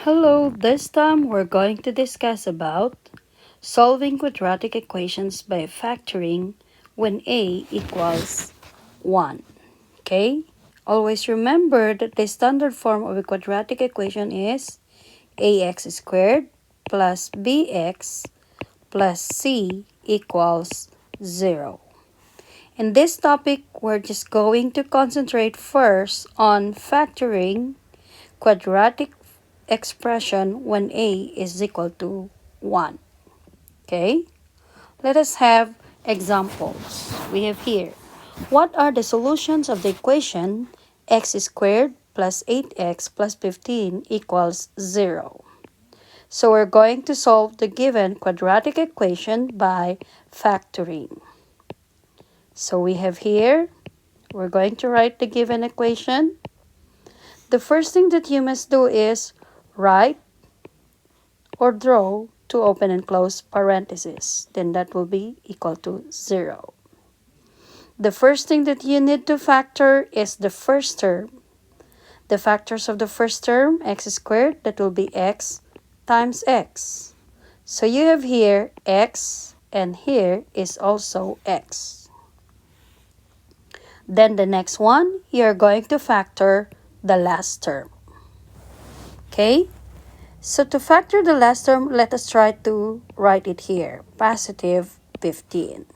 Hello, this time we're going to discuss about solving quadratic equations by factoring when a equals 1. Okay? Always remember that the standard form of a quadratic equation is ax squared plus bx plus c equals 0. In this topic, we're just going to concentrate first on factoring quadratic expression when a is equal to 1. Okay? Let us have examples. We have here. What are the solutions of the equation x squared plus 8x plus 15 equals 0? So we're going to solve the given quadratic equation by factoring. So we have here, we're going to write the given equation. The first thing that you must do is write or draw two open and close parentheses. Then that will be equal to 0. The first thing that you need to factor is the first term. The factors of the first term, x squared, that will be x times x. So you have here x, and here is also x. Then the next one, you're going to factor the last term. Okay? So to factor the last term, let us try to write it here, positive 15.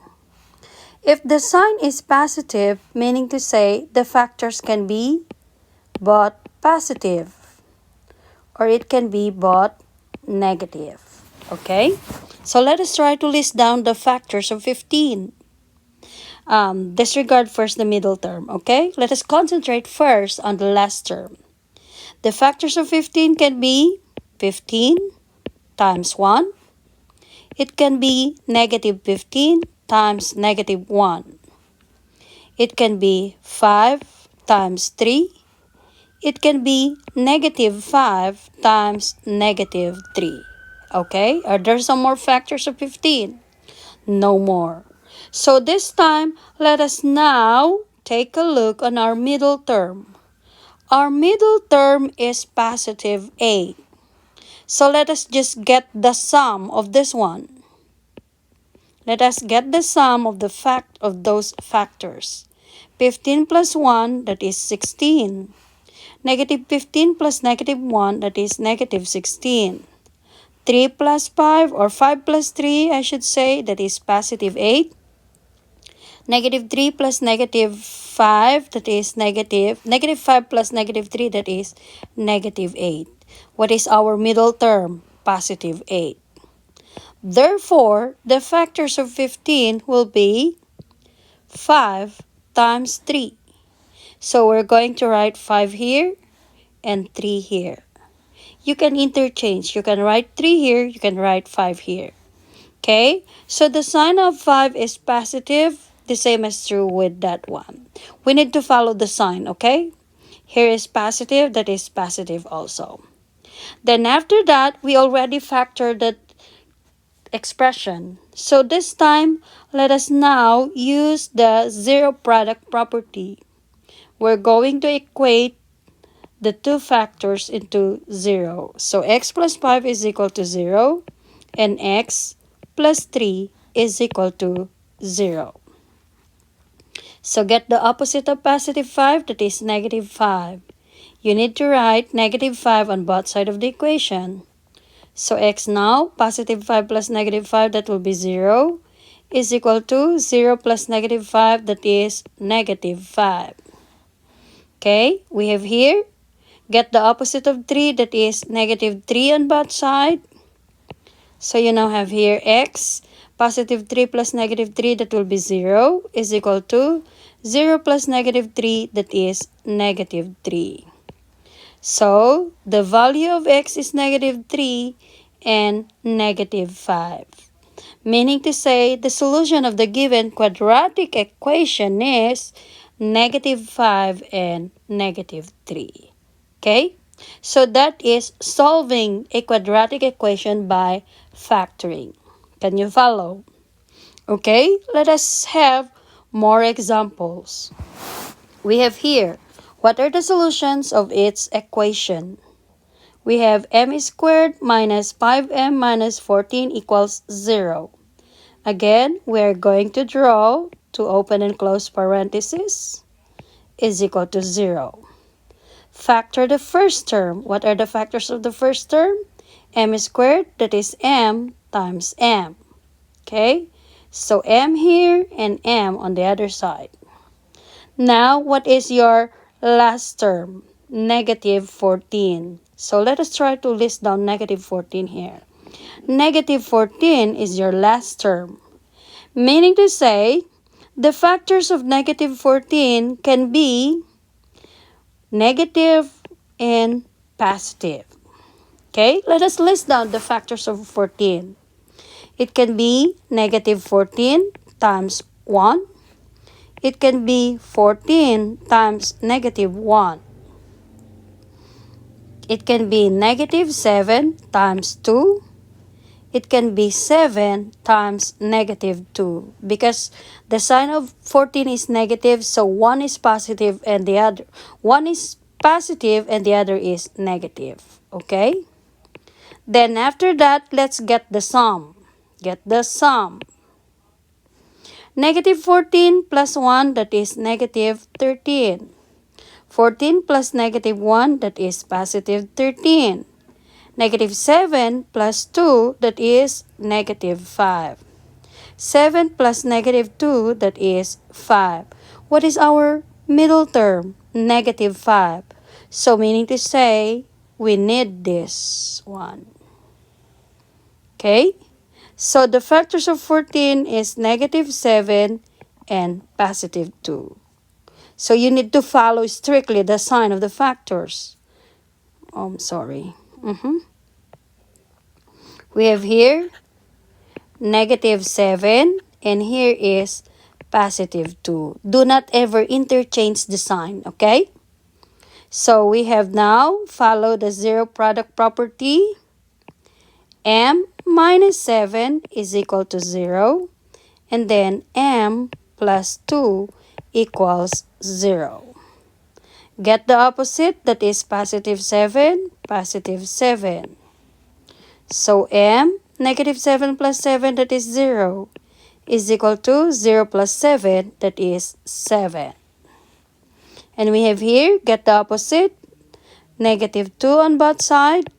If the sign is positive, meaning to say the factors can be both positive or it can be both negative. Okay? So let us try to list down the factors of 15. Disregard first the middle term, okay? Let us concentrate first on the last term. The factors of 15 can be 15 times 1. It can be negative 15 times negative 1. It can be 5 times 3. It can be negative 5 times negative 3. Okay? Are there some more factors of 15? No more. So this time, let us now take a look on our middle term. Our middle term is positive a. So let us just get the sum of this one. Let us get the sum of those factors. 15 plus 1, that is 16. Negative 15 plus negative 1, that is negative 16. 3 plus 5, or 5 plus 3, I should say, that is positive 8. Negative 3 plus negative 5, that is negative 5 plus negative 3, that is negative 8. What is our middle term? Positive 8. Therefore, the factors of 15 will be 5 times 3. So we're going to write 5 here and 3 here. You can interchange. You can write 3 here, you can write 5 here. Okay? So the sign of 5 is positive. The same is true with that one. We need to follow the sign, okay? Here is positive, that is positive also. Then after that, we already factored that expression. So this time, let us now use the zero product property. We're going to equate the two factors into 0. So x plus 5 is equal to 0 and x plus 3 is equal to 0. So get the opposite of positive 5, that is negative 5. You need to write negative 5 on both sides of the equation. So x now, positive 5 plus negative 5, that will be 0, is equal to 0 plus negative 5, that is negative 5. Okay, we have here, get the opposite of 3, that is negative 3 on both sides. So you now have here x, positive 3 plus negative 3, that will be 0, is equal to 0 plus negative 3, that is negative 3. So the value of x is negative 3 and negative 5. Meaning to say the solution of the given quadratic equation is negative 5 and negative 3. Okay? So that is solving a quadratic equation by factoring. Can you follow? Okay, let us have more examples. We have here, what are the solutions of its equation? We have m squared minus 5m minus 14 equals 0. Again, we're going to draw to open and close parentheses is equal to 0. Factor the first term. What are the factors of the first term? M squared, that is m times m. Okay? So m here and m on the other side. Now, what is your last term? Negative 14. So let us try to list down negative 14 here. Negative 14 is your last term. Meaning to say, the factors of negative 14 can be negative and positive. Okay, let us list down the factors of 14. It can be negative 14 times 1. It can be 14 times negative 1. It can be negative 7 times 2. It can be 7 times negative 2. Because the sign of 14 is negative, so one is positive and the other. One is positive and the other is negative. Okay? Then after that, let's get the sum. Get the sum. Negative 14 plus 1, that is negative 13. 14 plus negative 1, that is positive 13. Negative 7 plus 2, that is negative 5. 7 plus negative 2, that is 5. What is our middle term? Negative 5. So meaning to say, we need this one. Okay? So the factors of 14 is negative 7 and positive 2. So you need to follow strictly the sign of the factors. Oh, I'm sorry. We have here negative 7 and here is positive 2. Do not ever interchange the sign, okay? So we have now followed the zero product property. M minus 7 is equal to 0. And then m plus 2 equals 0. Get the opposite, that is positive 7, positive 7. So m, negative 7 plus 7, that is 0, is equal to 0 plus 7, that is 7. And we have here, get the opposite, negative 2 on both sides.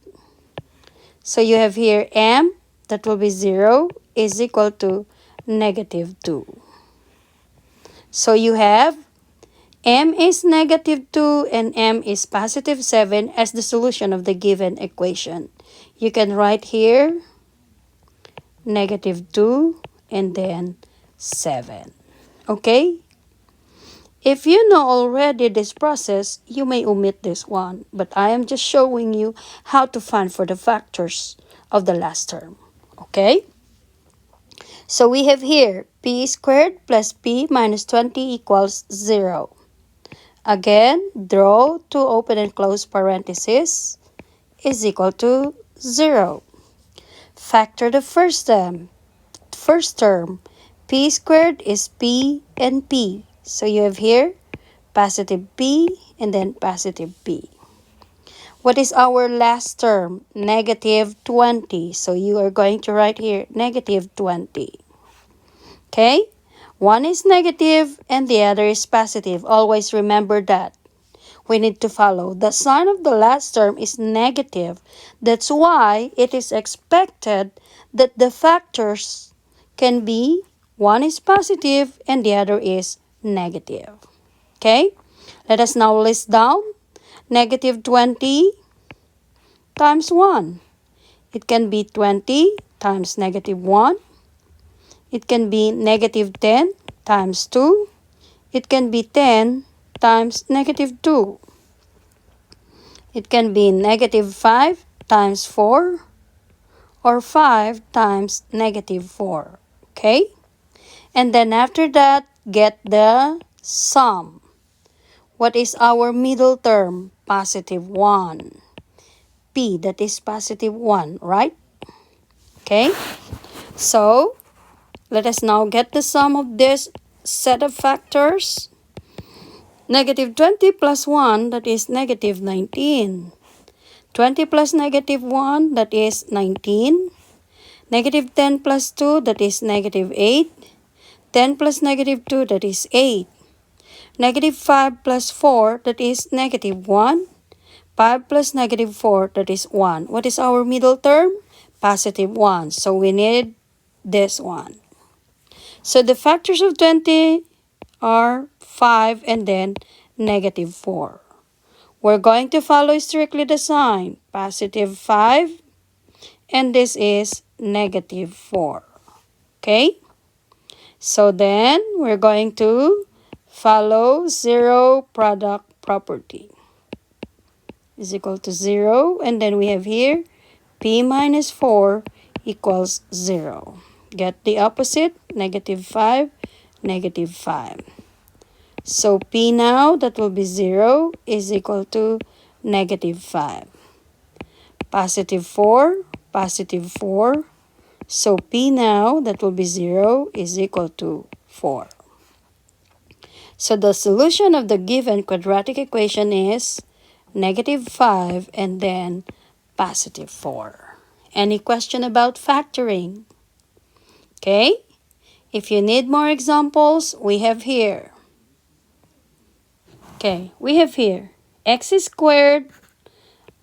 So you have here m, that will be 0, is equal to negative 2. So you have m is negative 2 and m is positive 7 as the solution of the given equation. You can write here negative 2 and then 7. Okay? If you know already this process, you may omit this one, but I am just showing you how to find for the factors of the last term. Okay? So we have here p squared plus p minus 20 equals 0. Again, draw to open and close parentheses is equal to 0. Factor the first term. P squared is p and p. So you have here positive p and then positive p. What is our last term? Negative 20. So you are going to write here negative 20. Okay? One is negative and the other is positive. Always remember that. We need to follow. The sign of the last term is negative. That's why it is expected that the factors can be one is positive and the other is negative. Okay? Let us now list down negative 20 times 1. It can be 20 times negative 1. It can be negative 10 times 2. It can be 10 times negative 2. It can be negative 5 times 4 or 5 times negative 4. Okay? And then after that, get the sum. What is our middle term? Positive 1. P, that is positive 1, right? Okay? So, let us now get the sum of this set of factors. Negative 20 plus 1, that is negative 19. 20 plus negative 1, that is 19. Negative 10 plus 2, that is negative 8. 10 plus negative 2, that is 8. Negative 5 plus 4, that is negative 1. 5 plus negative 4, that is 1. What is our middle term? Positive 1. So we need this one. So the factors of 20 are 5 and then negative 4. We're going to follow strictly the sign. Positive 5 and this is negative 4. Okay? So then we're going to follow zero product property. Is equal to 0. And then we have here p minus 4 equals 0. Get the opposite, negative 5, negative 5. So p now, that will be 0, is equal to negative 5. Positive 4, positive 4. So p now, that will be 0, is equal to 4. So the solution of the given quadratic equation is negative 5 and then positive 4. Any question about factoring? Okay? If you need more examples, we have here. Okay, we have here x squared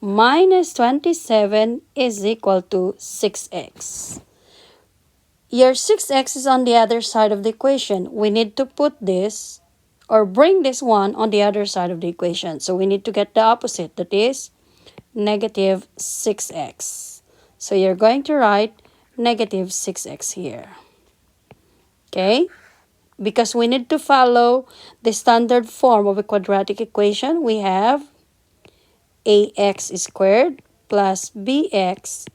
minus 27 is equal to 6x. Your 6x is on the other side of the equation. We need to put this or bring this one on the other side of the equation. So we need to get the opposite, that is negative 6x. So you're going to write negative 6x here. Okay? Because we need to follow the standard form of a quadratic equation, we have ax squared plus bx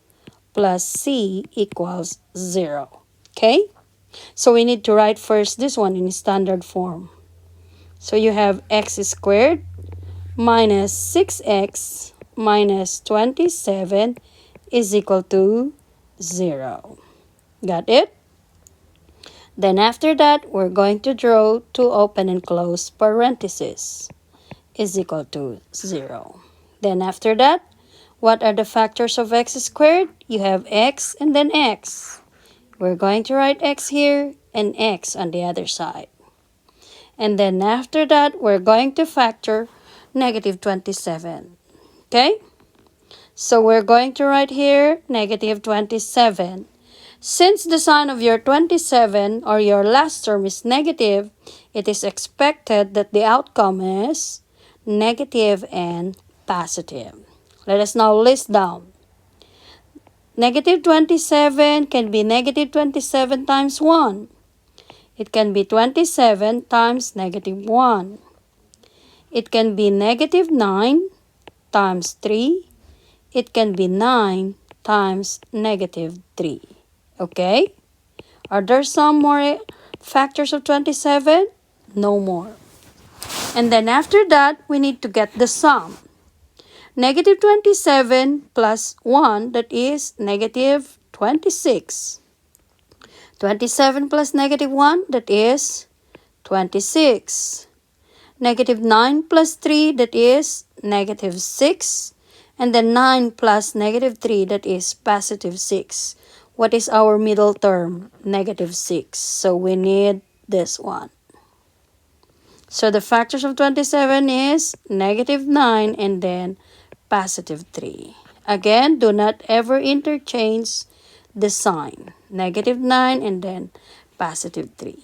plus c equals 0. Okay? So we need to write first this one in standard form. So you have x squared minus 6x minus 27 is equal to 0. Got it? Then after that, we're going to draw two open and close parentheses is equal to 0. Then after that, what are the factors of x squared? You have x and then x. We're going to write x here and x on the other side. And then after that, we're going to factor negative 27. Okay? So we're going to write here negative 27. Since the sign of your 27 or your last term is negative, it is expected that the outcome is negative and positive. Let us now list down. Negative 27 can be negative 27 times 1. It can be 27 times negative 1. It can be negative 9 times 3. It can be 9 times negative 3. Okay? Are there some more factors of 27? No more. And then after that, we need to get the sum. Negative 27 plus 1, that is negative 26. 27 plus negative 1, that is 26. Negative 9 plus 3, that is negative 6. And then 9 plus negative 3, that is positive 6. What is our middle term? Negative 6. So we need this one. So the factors of 27 is negative 9 and then positive 3. Again, do not ever interchange the sign. Negative 9 and then positive 3.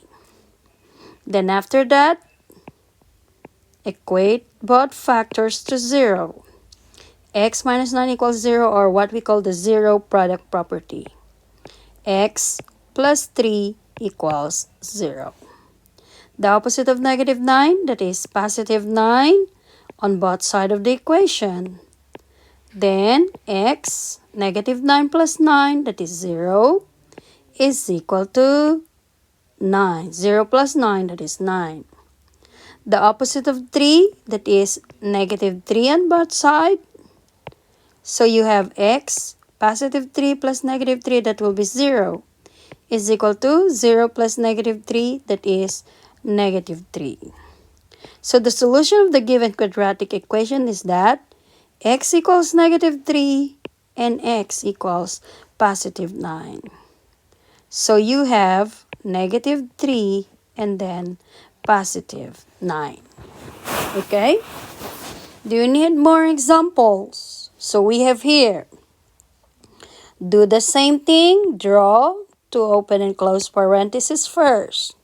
Then after that, equate both factors to 0. X minus 9 equals 0, or what we call the zero product property. X plus 3 equals 0. The opposite of negative 9, that is positive 9 on both sides of the equation. Then x, negative 9 plus 9, that is 0, is equal to 9. 0 plus 9, that is 9. The opposite of 3, that is negative 3 on both sides. So you have x, positive 3 plus negative 3, that will be 0, is equal to 0 plus negative 3, that is negative 3. So the solution of the given quadratic equation is that x equals negative 3 and x equals positive 9. So you have negative 3 and then positive 9. Okay? Do you need more examples? So we have here, do the same thing, draw to open and close parentheses first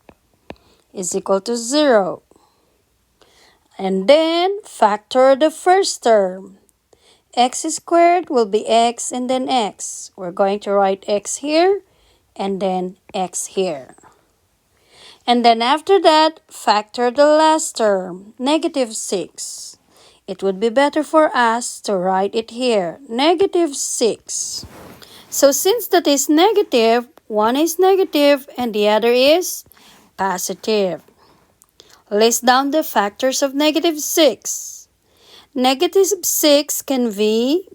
is equal to 0. And then factor the first term. X squared will be x and then x. We're going to write x here and then x here. And then after that, factor the last term, negative 6. It would be better for us to write it here, negative 6. So since that is negative, one is negative and the other is positive. List down the factors of negative 6. Negative 6 can be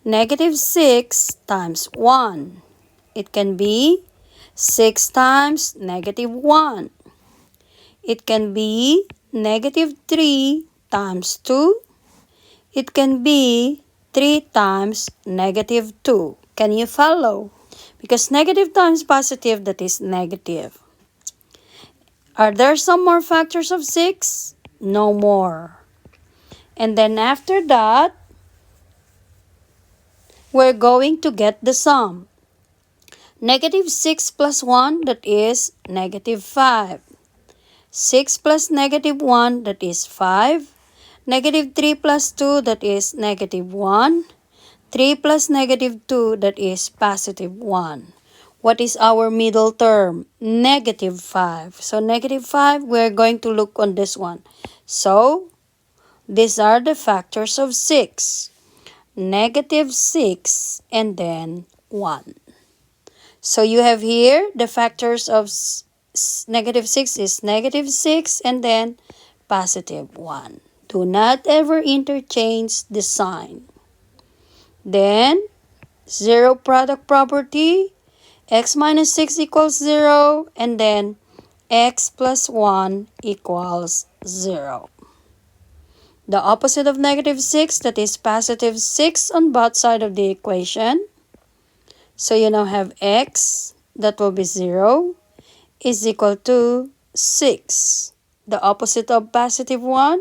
negative 6 times 1. It can be 6 times negative 1. It can be negative 3 times 2. It can be 3 times negative 2. Can you follow? Because negative times positive, that is negative. Are there some more factors of 6? No more. And then after that, we're going to get the sum. Negative 6 plus 1, that is negative 5. 6 plus negative 1, that is 5. Negative 3 plus 2, that is negative 1. 3 plus negative 2, that is positive 1. What is our middle term? Negative 5. So negative 5, we're going to look on this one. So these are the factors of 6. Negative 6 and then 1. So you have here the factors of negative 6 is negative 6 and then positive 1. Do not ever interchange the sign. Then, zero product property, x minus 6 equals 0, and then x plus 1 equals 0. The opposite of negative 6, that is positive 6 on both sides of the equation. So you now have x, that will be 0, is equal to 6. The opposite of positive 1,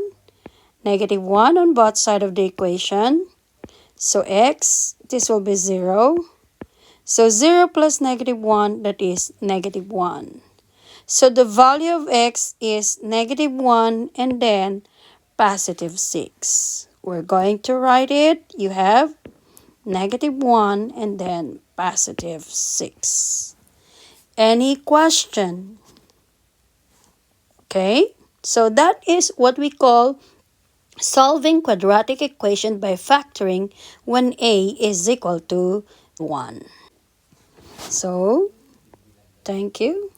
negative 1 on both sides of the equation. So x, this will be 0. So 0 plus negative 1, that is negative 1. So the value of x is negative 1 and then positive 6. We're going to write it. You have negative 1 and then positive 6. Any question? Okay, so that is what we call solving quadratic equation by factoring when a is equal to 1. So, thank you.